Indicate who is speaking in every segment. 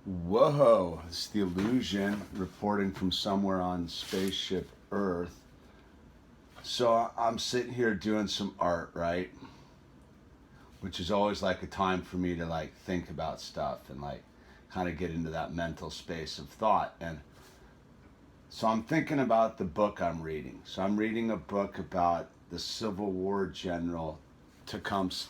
Speaker 1: Whoa, it's the illusion reporting from somewhere on spaceship Earth. So I'm sitting here doing some art, right? Which is always like a time for me to like think about stuff and like kind of get into that mental space of thought. And so I'm thinking about the book I'm reading. So I'm reading a book about the Civil War general Tecumseh,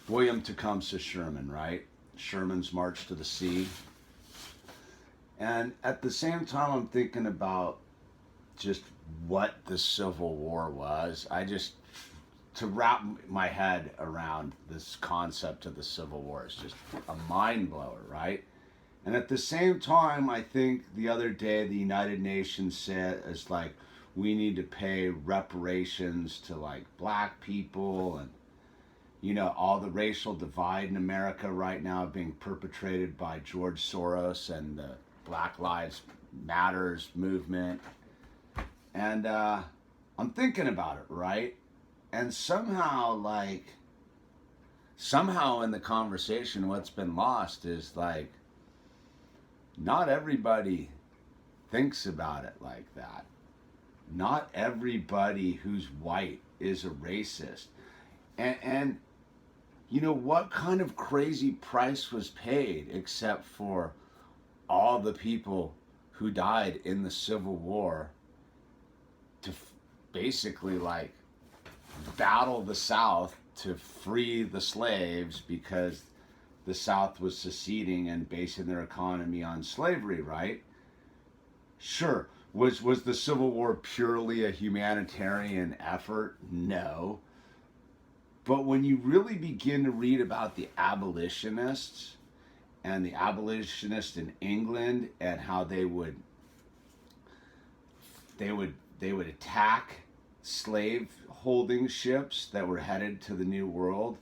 Speaker 1: William Tecumseh Sherman, right? Sherman's March to the Sea. And at the same time, I'm thinking about just what the Civil War was. To wrap my head around this concept of the Civil War is just a mind blower, right? And at the same time, I think the other day the United Nations said, it's like, we need to pay reparations to like black people and, all the racial divide in America right now being perpetrated by George Soros and the Black Lives Matters movement. And I'm thinking about it, right? And somehow in the conversation, what's been lost is like, not everybody thinks about it like that. Not everybody who's white is a racist. And what kind of crazy price was paid except for all the people who died in the Civil War to basically like battle the South to free the slaves because the South was seceding and basing their economy on slavery, right? Sure. Was the Civil War purely a humanitarian effort? No. But when you really begin to read about the abolitionists and the abolitionists in England and how they would attack slave holding ships that were headed to the New World,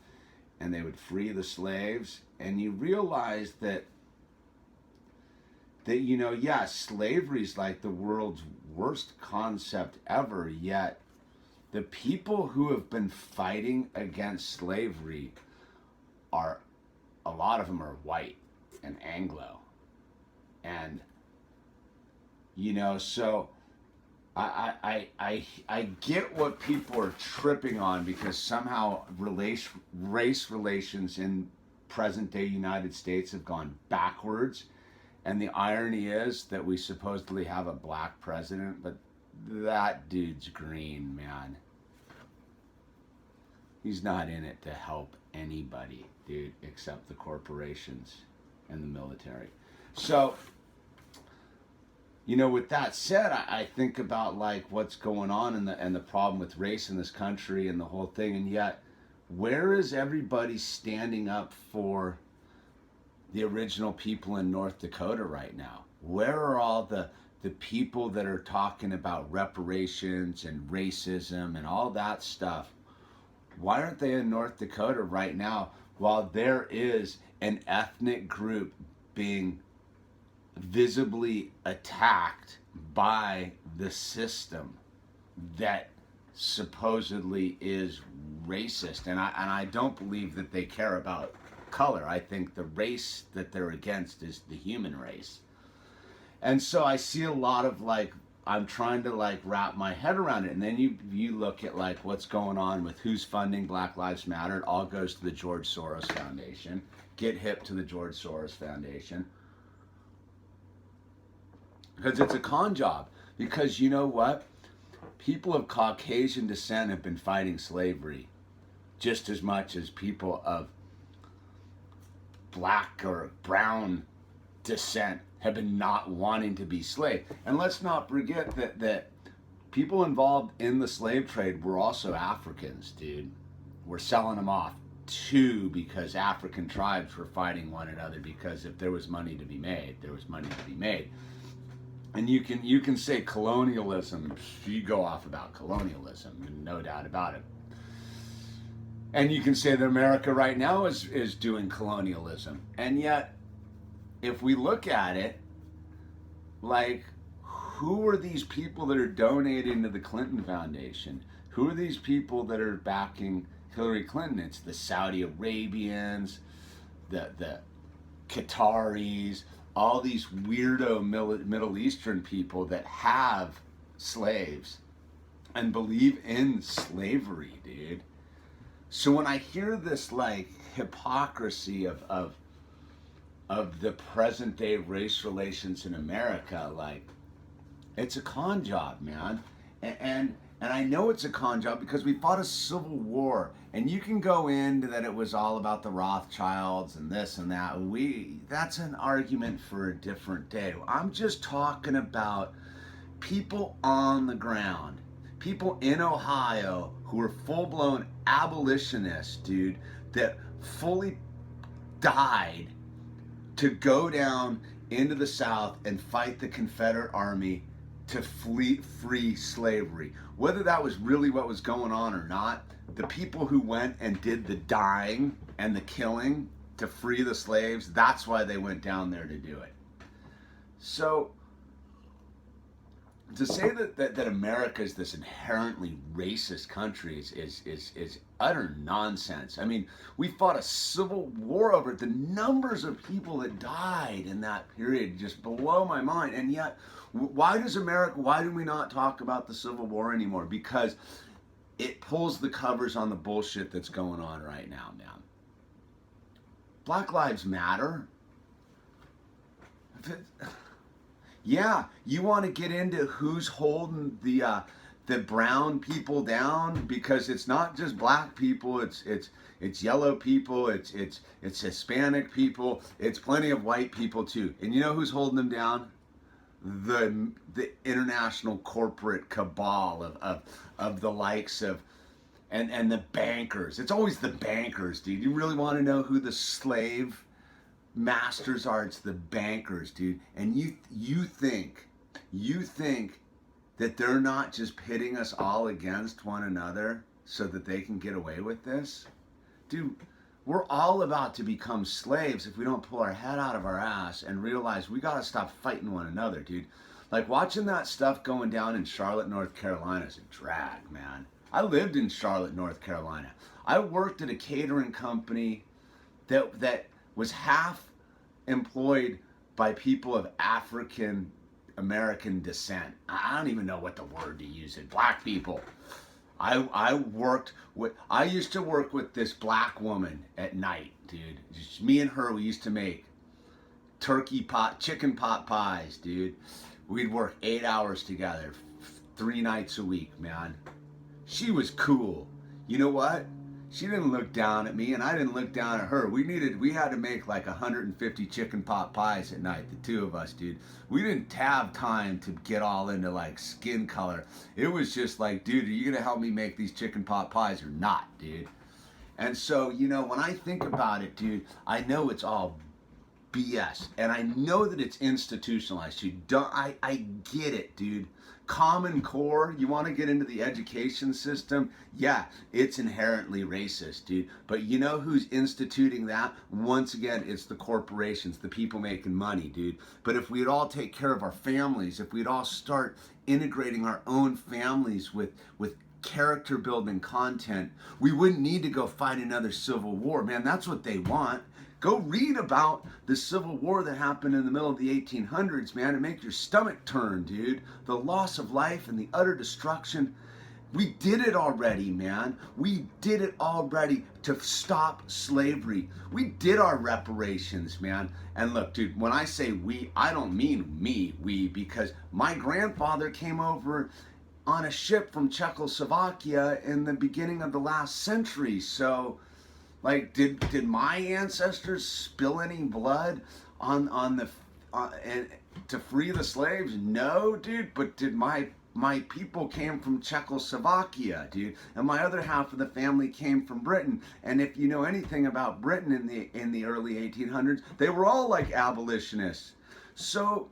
Speaker 1: and they would free the slaves, and you realize that slavery's like the world's worst concept ever, yet the people who have been fighting against slavery are, a lot of them are white and Anglo. And so I get what people are tripping on, because somehow race relations in present day United States have gone backwards. And the irony is that we supposedly have a black president, but that dude's green, man. He's not in it to help anybody, dude, except the corporations and the military. So, with that said, I think about like what's going on and the problem with race in this country and the whole thing, and yet where is everybody standing up for the original people in North Dakota right now? Where are all the people that are talking about reparations and racism and all that stuff? Why aren't they in North Dakota right now while there is an ethnic group being visibly attacked by the system that supposedly is racist? And I don't believe that they care about color. I think the race that they're against is the human race. And so I see a lot of like, I'm trying to like wrap my head around it. And then you look at like what's going on with who's funding Black Lives Matter. It all goes to the George Soros Foundation. Get hip to the George Soros Foundation. Because it's a con job. Because you know what? People of Caucasian descent have been fighting slavery just as much as people of black or brown descent have been not wanting to be slave. And let's not forget that people involved in the slave trade were also Africans, dude. We're selling them off too, because African tribes were fighting one another, because if there was money to be made, there was money to be made. And you can say colonialism, you go off about colonialism, no doubt about it. And you can say that America right now is doing colonialism. And yet, if we look at it, like, who are these people that are donating to the Clinton Foundation? Who are these people that are backing Hillary Clinton? It's the Saudi Arabians, the Qataris, all these weirdo Middle Eastern people that have slaves and believe in slavery, dude. So when I hear this like hypocrisy of the present day race relations in America, like, it's a con job, man. And I know it's a con job because we fought a civil war, and you can go into that it was all about the Rothschilds and this and that. That's an argument for a different day. I'm just talking about people on the ground, people in Ohio who are full-blown abolitionists, dude, that fully died to go down into the South and fight the Confederate Army to free slavery. Whether that was really what was going on or not, the people who went and did the dying and the killing to free the slaves, that's why they went down there to do it. So to say that America is this inherently racist country is utter nonsense. I mean, we fought a civil war over it. The numbers of people that died in that period just blow my mind. And yet, why do we not talk about the Civil War anymore? Because it pulls the covers on the bullshit that's going on right now, man. Black Lives Matter. Yeah, you want to get into who's holding the brown people down, because it's not just black people, it's yellow people, it's Hispanic people, it's plenty of white people too. And you know who's holding them down? The international corporate cabal of the likes of and the bankers. It's always the bankers, dude. You really want to know who the slave masters are? It's the bankers, dude. And you think that they're not just pitting us all against one another so that they can get away with this? Dude, we're all about to become slaves if we don't pull our head out of our ass and realize we gotta stop fighting one another, dude. Like, watching that stuff going down in Charlotte, North Carolina is a drag, man. I lived in Charlotte, North Carolina. I worked at a catering company that was half employed by people of African American descent. I don't even know what the word to use it. Black people. I used to work with this black woman at night, dude. Just me and her, we used to make chicken pot pies, dude. We'd work 8 hours together, 3 nights a week, man. She was cool. You know what? She didn't look down at me, and I didn't look down at her. We had to make like 150 chicken pot pies at night, the two of us, dude. We didn't have time to get all into like skin color. It was just like, dude, are you gonna help me make these chicken pot pies or not, dude? And so, you know, when I think about it, dude, I know it's all BS, and I know that it's institutionalized. I get it, dude. Common Core, you want to get into the education system? Yeah, it's inherently racist, dude. But you know who's instituting that? Once again, it's the corporations, the people making money, dude. But if we'd all take care of our families, if we'd all start integrating our own families with character building content, we wouldn't need to go fight another civil war. Man, that's what they want. Go read about the Civil War that happened in the middle of the 1800s, man, and make your stomach turn, dude. The loss of life and the utter destruction. We did it already, man. We did it already to stop slavery. We did our reparations, man. And look, dude, when I say we, I don't mean we, because my grandfather came over on a ship from Czechoslovakia in the beginning of the last century. So, like, did my ancestors spill any blood and to free the slaves? No, dude. But did my people came from Czechoslovakia, dude, and my other half of the family came from Britain. And if you know anything about Britain in the early 1800s, they were all like abolitionists. So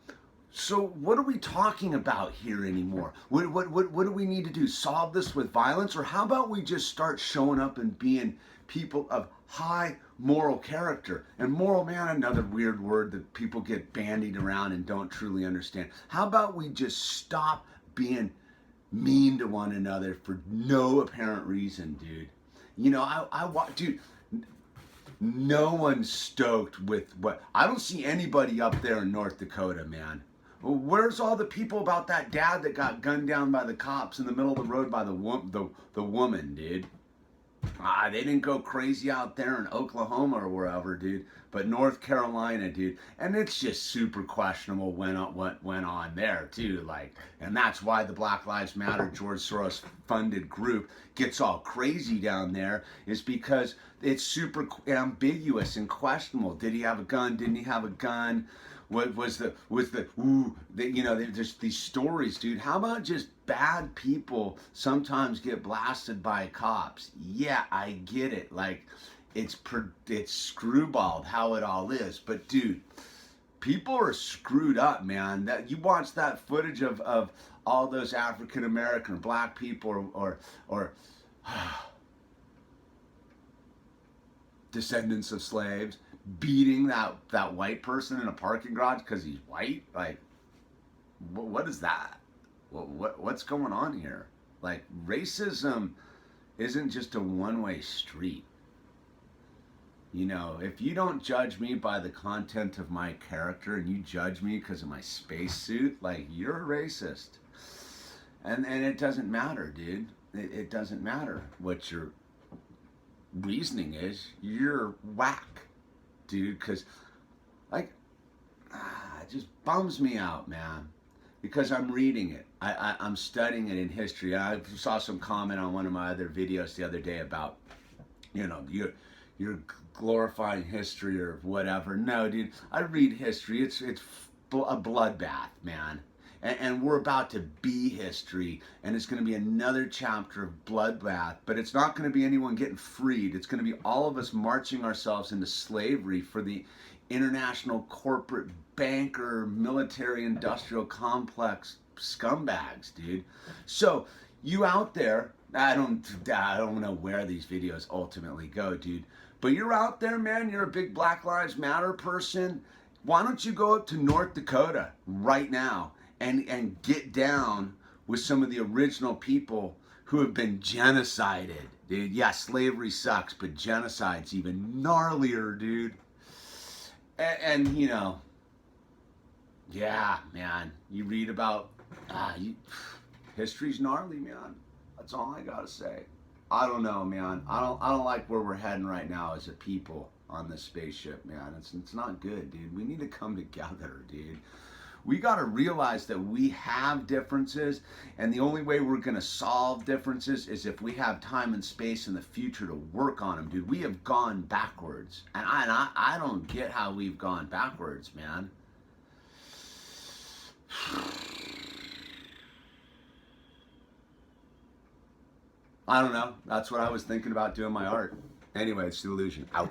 Speaker 1: what are we talking about here anymore? What do we need to do? Solve this with violence? Or how about we just start showing up and being people of high moral character? And moral, man, another weird word that people get bandied around and don't truly understand. How about we just stop being mean to one another for no apparent reason, dude? You know, dude, No one's stoked with what. I don't see anybody up there in North Dakota, man. Where's all the people about that dad that got gunned down by the cops in the middle of the road by the woman, dude? They didn't go crazy out there in Oklahoma or wherever, dude. But North Carolina, dude, and it's just super questionable what went on there too. Like, and that's why the Black Lives Matter, George Soros funded group gets all crazy down there, is because it's super ambiguous and questionable. Did he have a gun? Didn't he have a gun? What was the you know, there's these stories, dude. How about just bad people sometimes get blasted by cops? Yeah, I get it. Like, it's screwballed how it all is, but dude, people are screwed up, man. That you watch that footage of all those African American or black people or descendants of slaves beating that white person in a parking garage because he's white. Like, what is that? What's going on here? Like, racism isn't just a one-way street. You know, if you don't judge me by the content of my character and you judge me because of my spacesuit, like, you're a racist. And it doesn't matter, dude. It doesn't matter what your reasoning is. You're whack, dude. Because, like, it just bums me out, man. Because I'm reading it. I'm studying it in history. I saw some comment on one of my other videos the other day about, you know, you're glorifying history or whatever. No, dude, I read history. It's a bloodbath, man. And we're about to be history, and it's going to be another chapter of bloodbath, but it's not going to be anyone getting freed. It's going to be all of us marching ourselves into slavery for the international corporate banker military industrial complex scumbags, dude. So you out there, I don't know where these videos ultimately go, dude, but you're out there, man. You're a big Black Lives Matter person. Why don't you go up to North Dakota right now and get down with some of the original people who have been genocided, dude? Yeah, slavery sucks, but genocide's even gnarlier, dude. And you know, yeah, man, you read about history's gnarly, man. That's all I gotta say. I don't know, man. I don't like where we're heading right now as a people on this spaceship, man. It's not good, dude. We need to come together, dude. We got to realize that we have differences, and the only way we're going to solve differences is if we have time and space in the future to work on them, dude. We have gone backwards, and I don't get how we've gone backwards, man. I don't know. That's what I was thinking about doing my art. Anyway, it's the illusion. Out.